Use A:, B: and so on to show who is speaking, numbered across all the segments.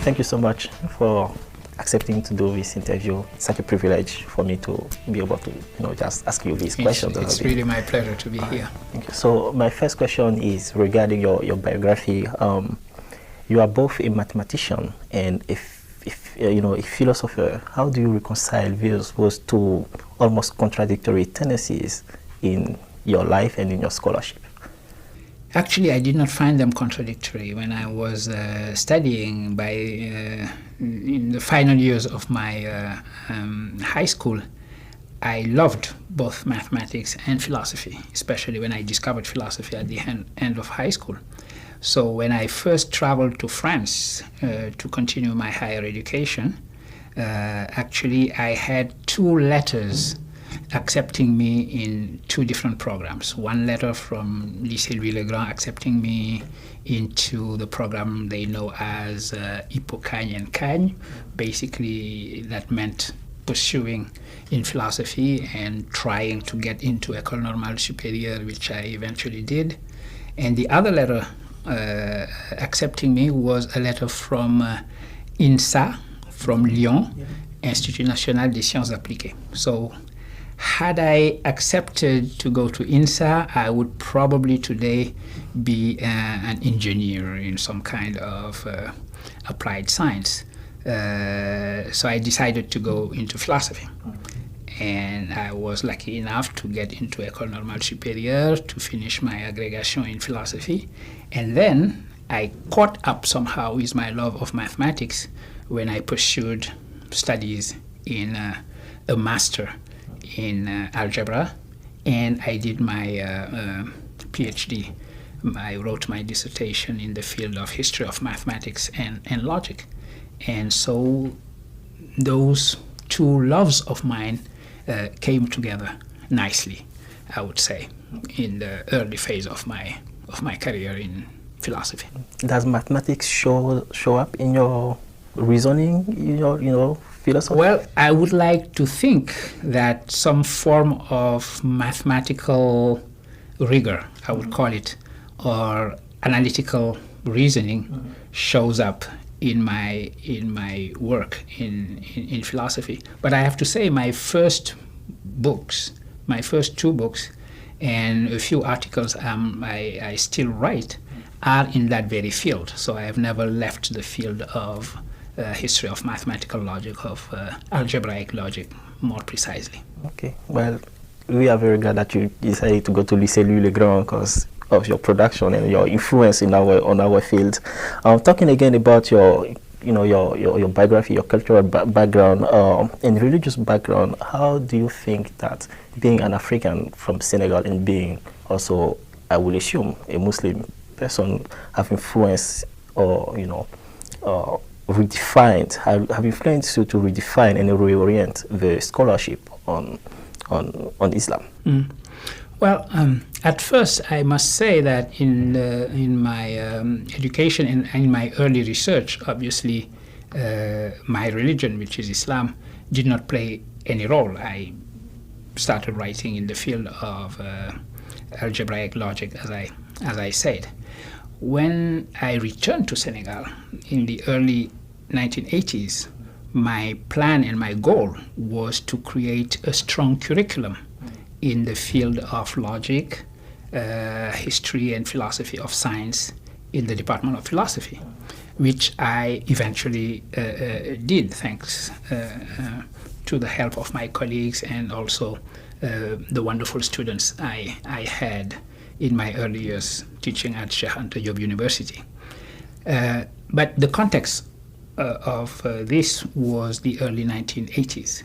A: thank you so much for accepting to do this interview. It's such a privilege for me to be able to, just ask you these questions.
B: It's really my pleasure to be here.
A: Thank you. So my first question is regarding your biography. You are both a mathematician and a philosopher. How do you reconcile those two almost contradictory tendencies in your life and in your scholarship?
B: Actually, I did not find them contradictory. When I was studying in the final years of my high school, I loved both mathematics and philosophy, especially when I discovered philosophy at the end of high school. So when I first traveled to France to continue my higher education, actually I had 2 letters accepting me in 2 different programs. One letter from Lycée Louis-le-Grand accepting me into the program they know as Hippocagne and Cagne. Basically, that meant pursuing in philosophy and trying to get into École Normale Supérieure, which I eventually did. And the other letter accepting me was a letter from INSA, from Lyon, Institut National des Sciences Appliquées. So had I accepted to go to INSA, I would probably today be an engineer in some kind of applied science. So I decided to go into philosophy. And I was lucky enough to get into École Normale Supérieure to finish my agrégation in philosophy. And then I caught up somehow with my love of mathematics when I pursued studies in a master in algebra, and I did my PhD. I wrote my dissertation in the field of history of mathematics and logic. And so those 2 loves of mine came together nicely, I would say, in the early phase of my career in philosophy.
A: Does mathematics show up in your reasoning, in your philosophy?
B: Well, I would like to think that some form of mathematical rigor, I would call it, or analytical reasoning shows up in my work in philosophy. But I have to say my first 2 books, and a few articles I still write are in that very field. So I have never left the field of history of mathematical logic, of algebraic logic, more precisely.
A: Okay, well, we are very glad that you decided to go to Lycée Louis-le-Grand because of your production and your influence on our field. Talking again about your biography, your cultural background and religious background, how do you think that being an African from Senegal and being also, I will assume, a Muslim person have influenced or redefined, have influenced you to redefine and reorient the scholarship on Islam?
B: Well, at first I must say that in my education and in my early research, obviously my religion, which is Islam, did not play any role. I started writing in the field of algebraic logic, as I said. When I returned to Senegal in the early 1980s, my plan and my goal was to create a strong curriculum in the field of logic, history and philosophy of science in the Department of Philosophy, which I eventually did thanks to the help of my colleagues and also the wonderful students I had in my early years teaching at Cheikh Anta Diop University. But the context of this was the early 1980s,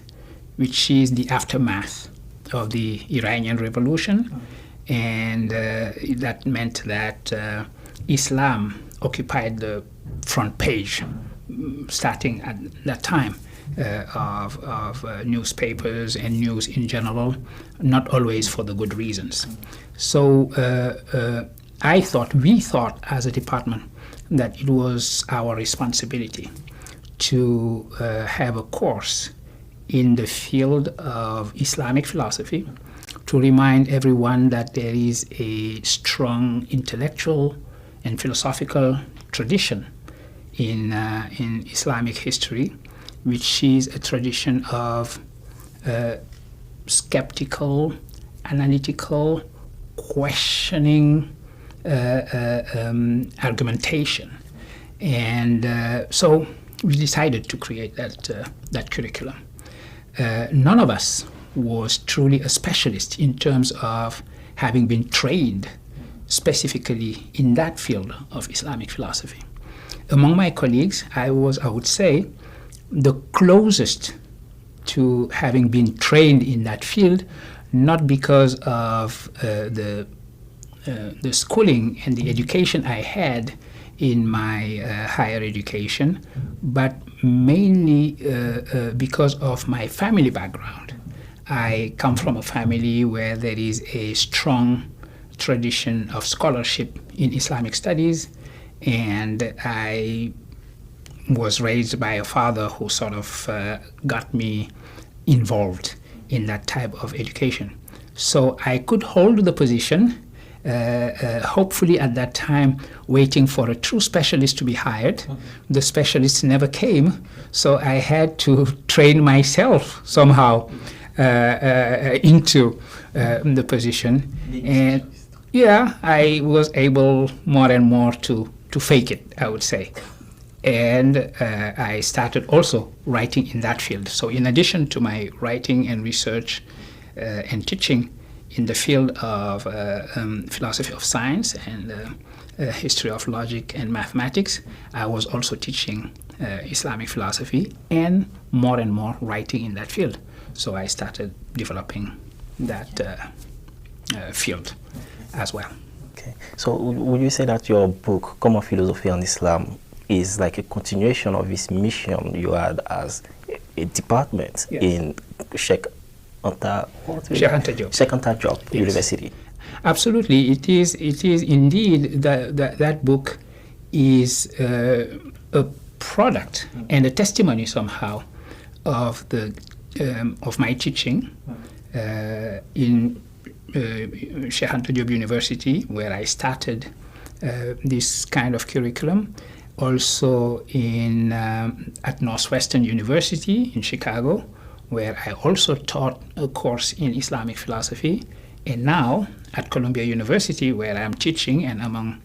B: which is the aftermath of the Iranian Revolution, and that meant that Islam occupied the front page, starting at that time, of newspapers and news in general, not always for the good reasons. So we thought as a department that it was our responsibility to have a course in the field of Islamic philosophy to remind everyone that there is a strong intellectual and philosophical tradition in Islamic history, which is a tradition of skeptical, analytical, questioning argumentation. And so we decided to create that curriculum. None of us was truly a specialist in terms of having been trained specifically in that field of Islamic philosophy. Among my colleagues, I would say, the closest to having been trained in that field, not because of the schooling and the education I had in my higher education, but mainly because of my family background. I come from a family where there is a strong tradition of scholarship in Islamic studies, and I was raised by a father who sort of got me involved in that type of education. So I could hold the position, hopefully at that time waiting for a true specialist to be hired. The specialist never came, so I had to train myself somehow into the position. And yeah, I was able more and more to fake it, I would say. And I started also writing in that field. So in addition to my writing and research and teaching in the field of philosophy of science and history of logic and mathematics, I was also teaching Islamic philosophy and more writing in that field. So I started developing that field as well.
A: Okay. So would you say that your book, Common Philosophy on Islam, is like a continuation of this mission you had as a department in Sheikh Anta Diop University?
B: Absolutely, it is indeed that book is a product and a testimony somehow of my teaching in Sheikh Anta Diop University, where I started this kind of curriculum. Also at Northwestern University in Chicago, where I also taught a course in Islamic philosophy, and now at Columbia University, where I'm teaching, and among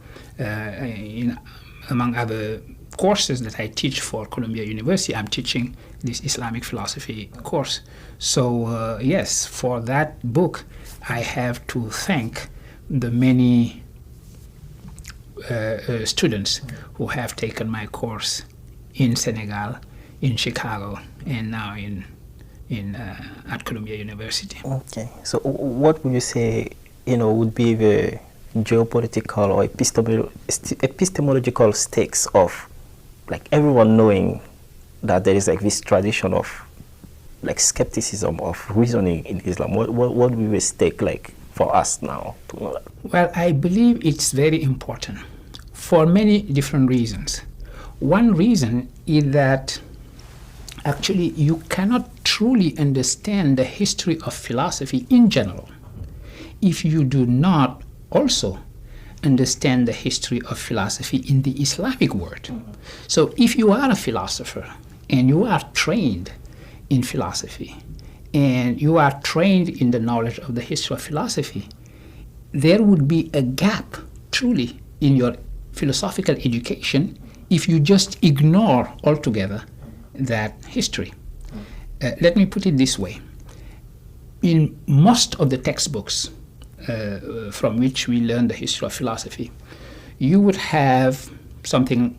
B: other courses that I teach for Columbia University, I'm teaching this Islamic philosophy course. So yes, for that book, I have to thank the many students who have taken my course in Senegal, in Chicago, and now at Columbia University.
A: Okay, so what would you say, would be the geopolitical or epistemological stakes of, like, everyone knowing that there is like this tradition of like skepticism of reasoning in Islam? What would be the stake like for us now to know that?
B: Well, I believe it's very important for many different reasons. One reason is that actually you cannot truly understand the history of philosophy in general if you do not also understand the history of philosophy in the Islamic world. So if you are a philosopher and you are trained in philosophy and you are trained in the knowledge of the history of philosophy, there would be a gap truly in your philosophical education if you just ignore altogether that history. Let me put it this way. In most of the textbooks from which we learn the history of philosophy, you would have something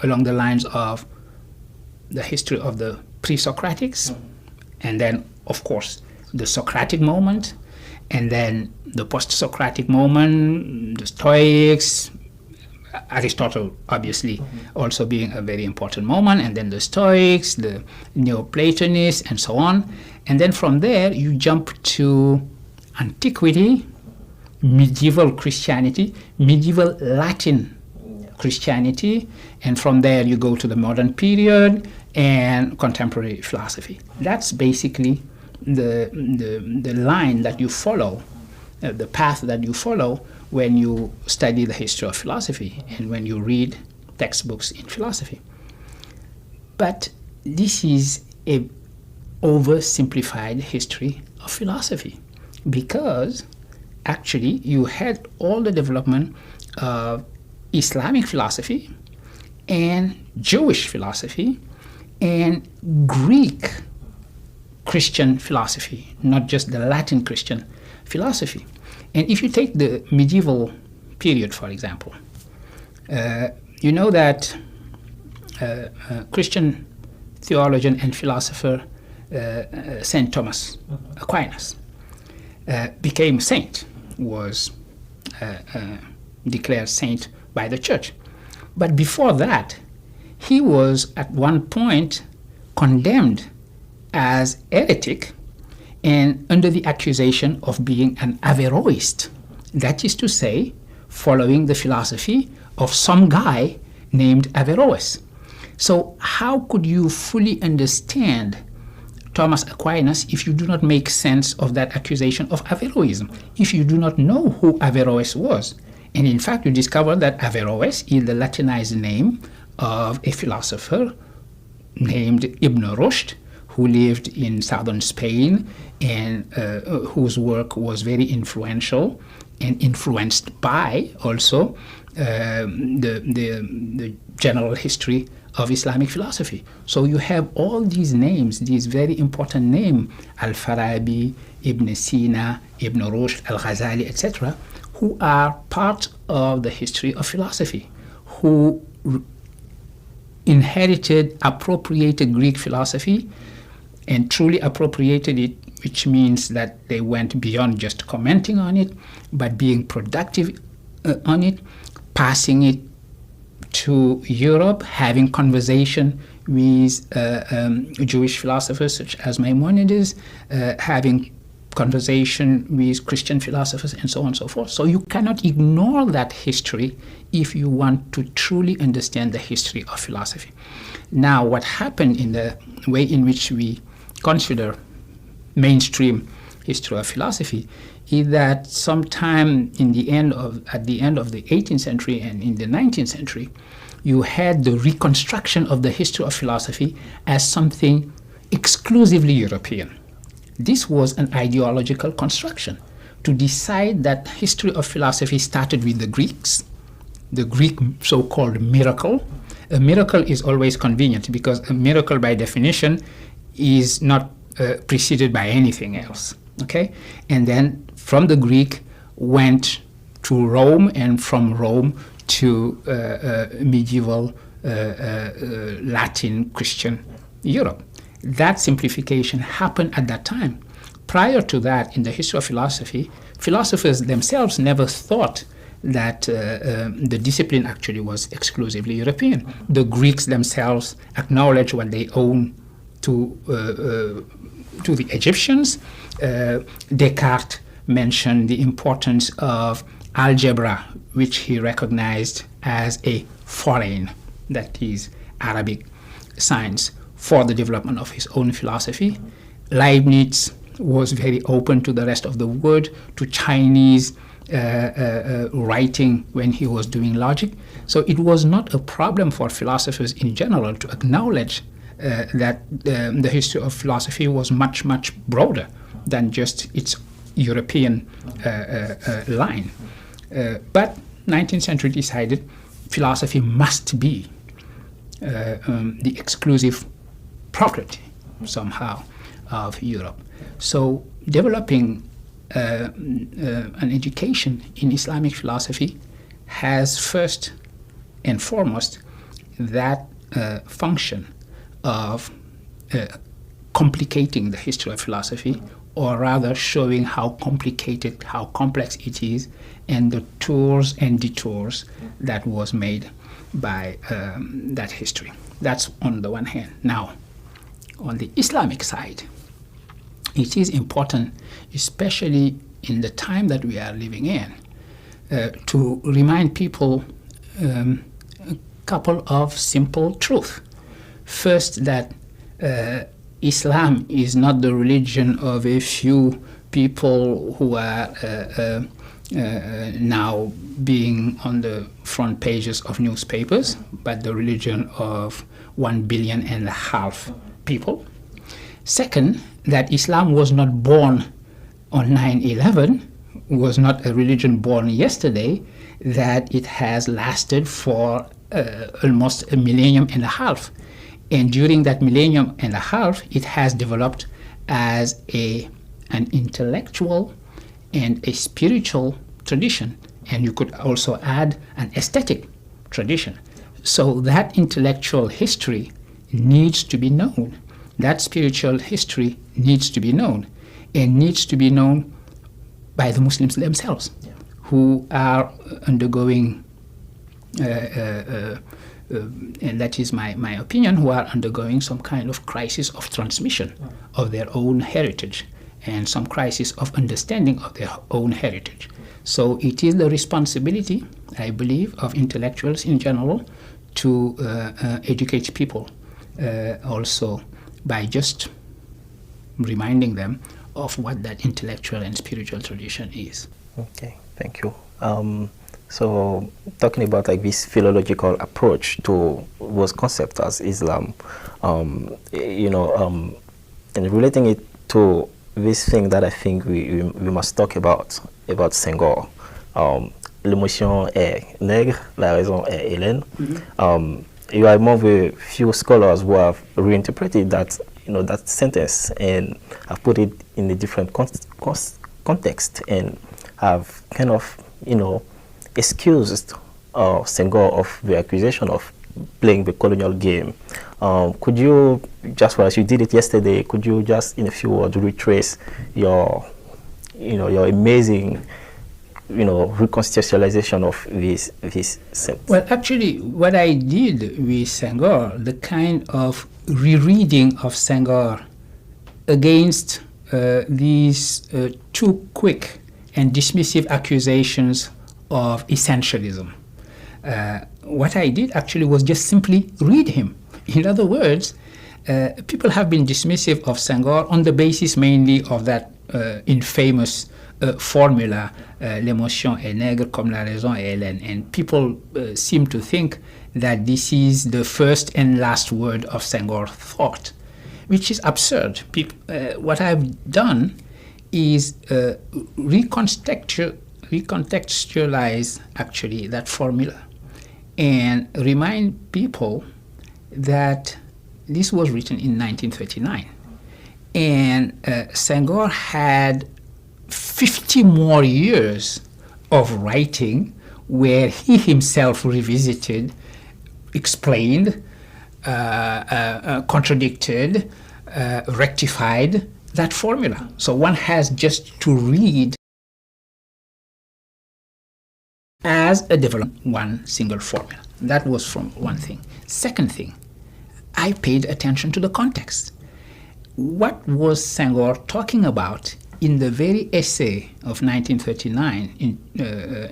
B: along the lines of the history of the pre-Socratics, and then, of course, the Socratic moment, and then the post-Socratic moment, the Stoics, Aristotle obviously also being a very important moment, and then the Stoics, the Neoplatonists, and so on. And then from there you jump to antiquity, medieval Christianity, medieval Latin Christianity, and from there you go to the modern period and contemporary philosophy. That's basically the line that you follow, the path that you follow when you study the history of philosophy and when you read textbooks in philosophy. But this is a oversimplified history of philosophy, because actually you had all the development of Islamic philosophy and Jewish philosophy and Greek Christian philosophy, not just the Latin Christian philosophy. And if you take the medieval period, for example, you know that Christian theologian and philosopher St. Thomas Aquinas became saint, was declared saint by the church. But before that, he was at one point condemned as heretic and under the accusation of being an Averroist. That is to say, following the philosophy of some guy named Averroes. So how could you fully understand Thomas Aquinas if you do not make sense of that accusation of Averroism, if you do not know who Averroes was? And in fact, you discover that Averroes is the Latinized name of a philosopher named Ibn Rushd, who lived in southern Spain and whose work was very influential and influenced by also the general history of Islamic philosophy. So you have all these names, these very important names, Al-Farabi, Ibn Sina, Ibn Rushd, Al-Ghazali, etc., who are part of the history of philosophy, who inherited, appropriated Greek philosophy and truly appropriated it, which means that they went beyond just commenting on it, but being productive on it, passing it to Europe, having conversation with Jewish philosophers such as Maimonides, having conversation with Christian philosophers, and so on and so forth. So you cannot ignore that history if you want to truly understand the history of philosophy. Now, what happened in the way in which we consider mainstream history of philosophy is that sometime at the end of the 18th century and in the 19th century, you had the reconstruction of the history of philosophy as something exclusively European. This was an ideological construction to decide that history of philosophy started with the Greeks, the Greek so-called miracle. A miracle is always convenient because a miracle by definition is not preceded by anything else, okay? And then from the Greek went to Rome, and from Rome to medieval Latin Christian Europe. That simplification happened at that time. Prior to that, in the history of philosophy, philosophers themselves never thought that the discipline actually was exclusively European. The Greeks themselves acknowledged what they own to the Egyptians. Descartes mentioned the importance of algebra, which he recognized as a foreign, that is, Arabic science, for the development of his own philosophy. Leibniz was very open to the rest of the world, to Chinese writing when he was doing logic. So it was not a problem for philosophers in general to acknowledge that the history of philosophy was much, much broader than just its European line. But 19th century decided philosophy must be the exclusive property somehow of Europe. So developing an education in Islamic philosophy has first and foremost that function of complicating the history of philosophy, or rather showing how complicated, how complex it is, and the tours and detours that was made by that history. That's on the one hand. Now, on the Islamic side, it is important, especially in the time that we are living in, to remind people a couple of simple truths. First, that Islam is not the religion of a few people who are now being on the front pages of newspapers, but the religion of 1.5 billion people. Second, that Islam was not born on 9/11, was not a religion born yesterday, that it has lasted for almost 1.5 millennium. And during that 1.5 millennium, it has developed as an intellectual and a spiritual tradition. And you could also add an aesthetic tradition. So that intellectual history needs to be known. That spiritual history needs to be known, and needs to be known by the Muslims themselves, who are undergoing, and that is my opinion, who are undergoing some kind of crisis of transmission of their own heritage and some crisis of understanding of their own heritage. So it is the responsibility, I believe, of intellectuals in general to educate people also by just reminding them of what that intellectual and spiritual tradition is.
A: Okay, thank you. So talking about like this philological approach to those concepts as Islam, and relating it to this thing that I think we must talk about Senghor. L'émotion est nègre, la raison est Hélène. You are among the few scholars who have reinterpreted that, that sentence and have put it in a different context and have kind of, excused Senghor of the accusation of playing the colonial game. Could you, just as you did it yesterday, could you just in a few words retrace your amazing reconstitutionalization of this sentence?
B: Well, actually, what I did with Senghor, the kind of rereading of Senghor against these too quick and dismissive accusations of essentialism. What I did actually was just simply read him. In other words, people have been dismissive of Senghor on the basis mainly of that infamous formula, l'émotion est nègre comme la raison est Hélène. And people seem to think that this is the first and last word of Senghor thought, which is absurd. What I've done is recontextualize actually that formula and remind people that this was written in 1939. And Senghor had 50 more years of writing where he himself revisited, explained, contradicted, rectified that formula. So one has just to read as a development one single formula. That was from one thing. Second thing, I paid attention to the context. What was Senghor talking about in the very essay of 1939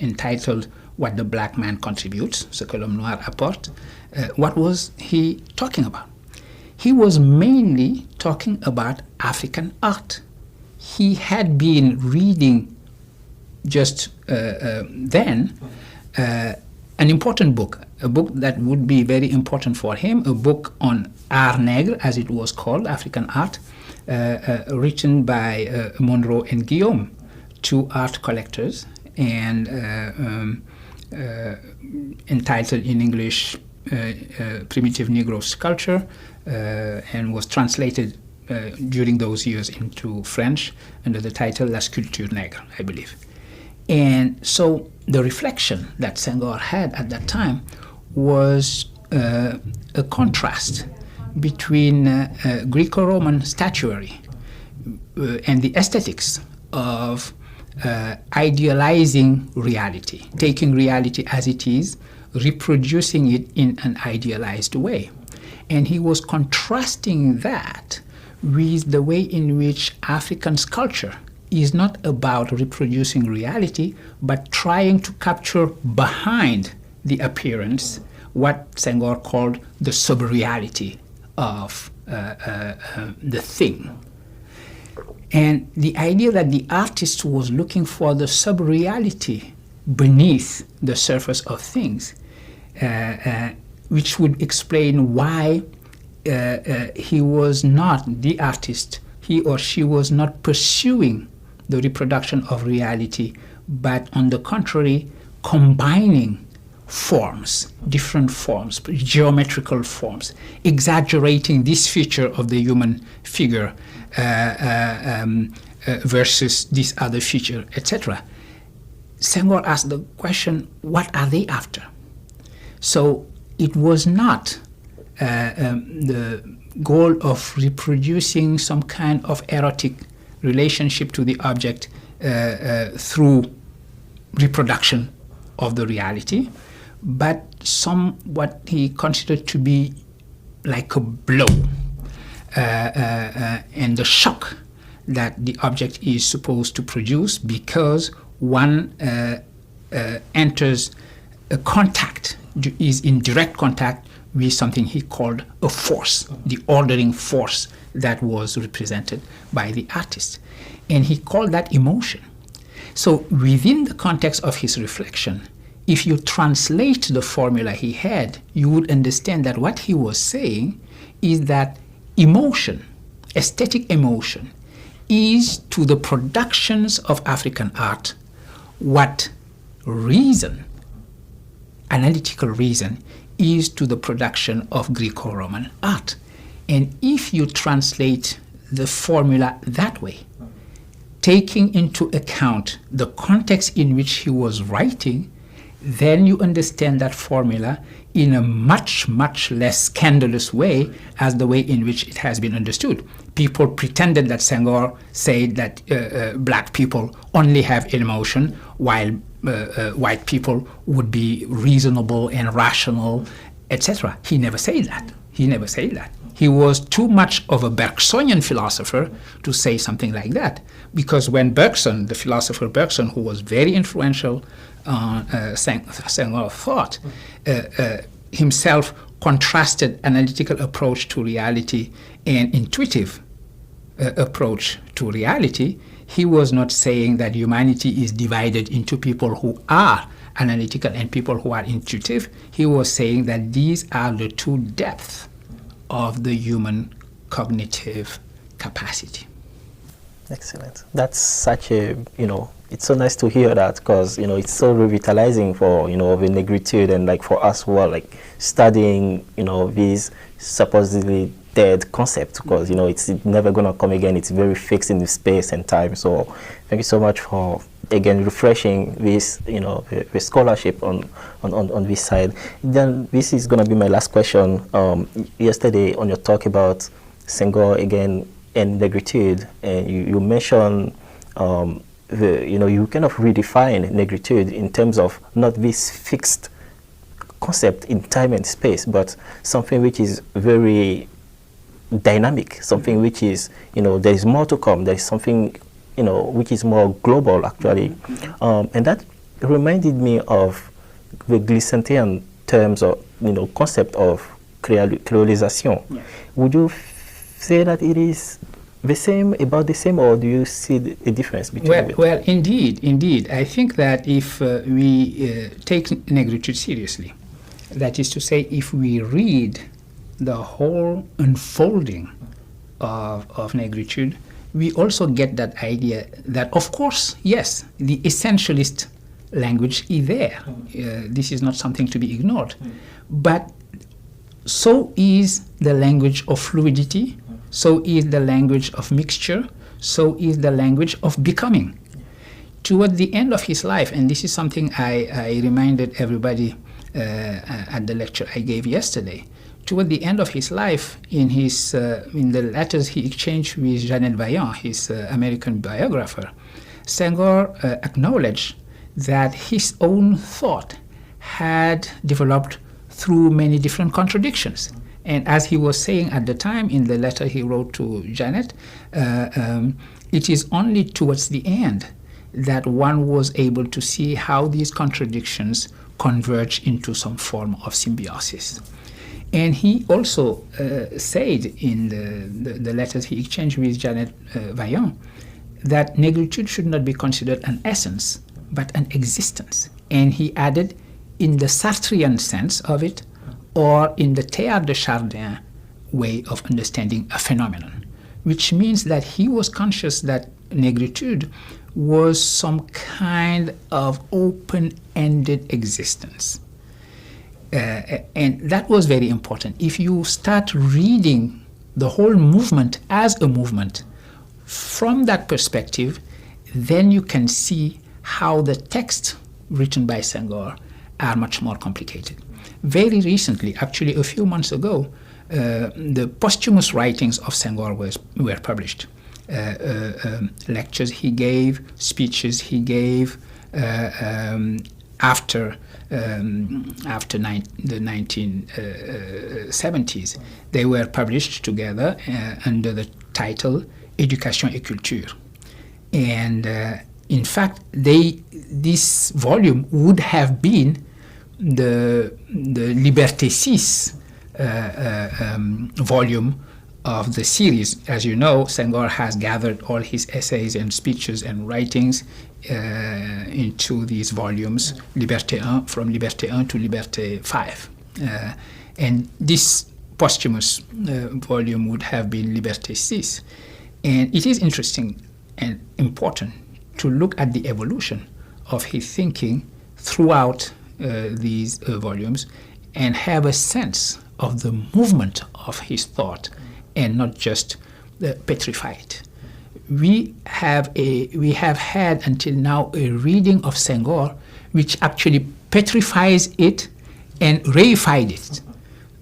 B: entitled What the Black Man Contributes, Ce que l'homme noir apporte? What was he talking about? He was mainly talking about African art. He had been reading just then an important book, a book that would be very important for him, a book on art nègre, as it was called, African art, written by Monroe and Guillaume, two art collectors, and entitled in English Primitive Negro Sculpture, and was translated during those years into French under the title La Sculpture Nègre, I believe. And so the reflection that Senghor had at that time was a contrast between Greco-Roman statuary and the aesthetics of idealizing reality, taking reality as it is, reproducing it in an idealized way. And he was contrasting that with the way in which African sculpture is not about reproducing reality, but trying to capture behind the appearance what Senghor called the sub-reality of the thing. And the idea that the artist was looking for the sub-reality beneath the surface of things, which would explain why he was not the artist, he or she was not pursuing the reproduction of reality, but on the contrary, combining forms, different forms, geometrical forms, exaggerating this feature of the human figure versus this other feature, etc. Senghor asked the question, what are they after? So it was not the goal of reproducing some kind of erotic relationship to the object through reproduction of the reality, but what he considered to be like a blow and the shock that the object is supposed to produce, because one enters a contact, is in direct contact with something he called a force, the ordering force that was represented by the artist. And he called that emotion. So within the context of his reflection, if you translate the formula he had, you would understand that what he was saying is that emotion, aesthetic emotion, is to the productions of African art what reason, analytical reason, is to the production of Greco-Roman art. And if you translate the formula that way, taking into account the context in which he was writing, then you understand that formula in a much, much less scandalous way as the way in which it has been understood. People pretended that Senghor said that black people only have emotion, while white people would be reasonable and rational, etc. He never said that. He never said that. He was too much of a Bergsonian philosopher to say something like that, because when Bergson, the philosopher Bergson, who was very influential on Senghor thought, himself contrasted analytical approach to reality and intuitive approach to reality, he was not saying that humanity is divided into people who are analytical and people who are intuitive. He was saying that these are the two depths of the human cognitive capacity.
A: Excellent. That's such a, it's so nice to hear that, because, it's so revitalizing for, the negritude, and like for us who are like studying, these supposedly dead concepts, because, it's never going to come again. It's very fixed in the space and time. So thank you so much for, again, refreshing this, the scholarship on this side. Then this is going to be my last question. Yesterday on your talk about Senghor again and negritude, and you mentioned you kind of redefine negritude in terms of not this fixed concept in time and space, but something which is very dynamic, something which is, there is more to come. There is something, which is more global, actually. And that reminded me of the Glissantian terms of, concept of créolisation. Yeah. Would you say that it is the same, about the same, or do you see a difference between them?
B: Well, indeed. I think that if we take negritude seriously, that is to say, if we read the whole unfolding of negritude, we also get that idea that, of course, yes, the essentialist language is there. This is not something to be ignored. But so is the language of fluidity, so is the language of mixture, so is the language of becoming. Toward the end of his life, and this is something I reminded everybody at the lecture I gave yesterday, toward the end of his life, in the letters he exchanged with Jeannette Vaillant, his American biographer, Senghor acknowledged that his own thought had developed through many different contradictions. And as he was saying at the time in the letter he wrote to Janet, it is only towards the end that one was able to see how these contradictions converge into some form of symbiosis. And he also said in the letters he exchanged with Janet Vaillant that negritude should not be considered an essence, but an existence. And he added, in the Sartrean sense of it, or in the Teilhard de Chardin way of understanding a phenomenon, which means that he was conscious that negritude was some kind of open-ended existence. And that was very important. If you start reading the whole movement as a movement from that perspective, then you can see how the texts written by Senghor are much more complicated. Very recently, actually a few months ago, the posthumous writings of Senghor were published. Lectures he gave, speeches he gave after the 1970s. They were published together under the title Éducation et Culture. And in fact, this volume would have been the Liberté 6 volume of the series. As you know, Senghor has gathered all his essays and speeches and writings into these volumes, Liberté 1, from Liberté 1 to Liberté 5. And this posthumous volume would have been Liberté 6. And it is interesting and important to look at the evolution of his thinking throughout these volumes and have a sense of the movement of his thought and not just petrified. We have had until now a reading of Senghor which actually petrifies it and reified it.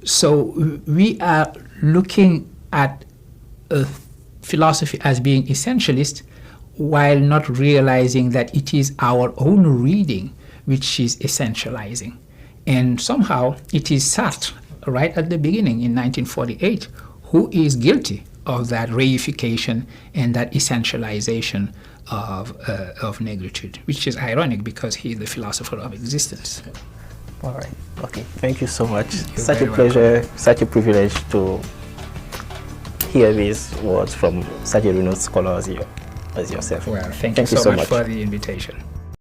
B: So we are looking at a philosophy as being essentialist while not realizing that it is our own reading which is essentializing. And somehow it is Sartre, right at the beginning in 1948, who is guilty of that reification and that essentialization of negritude, which is ironic because he is the philosopher of existence.
A: All right. Okay. Thank you so much.
B: You're
A: such a pleasure, welcome. Such a privilege to hear these words from such a renowned scholar as yourself.
B: Well, thank you so much for the invitation.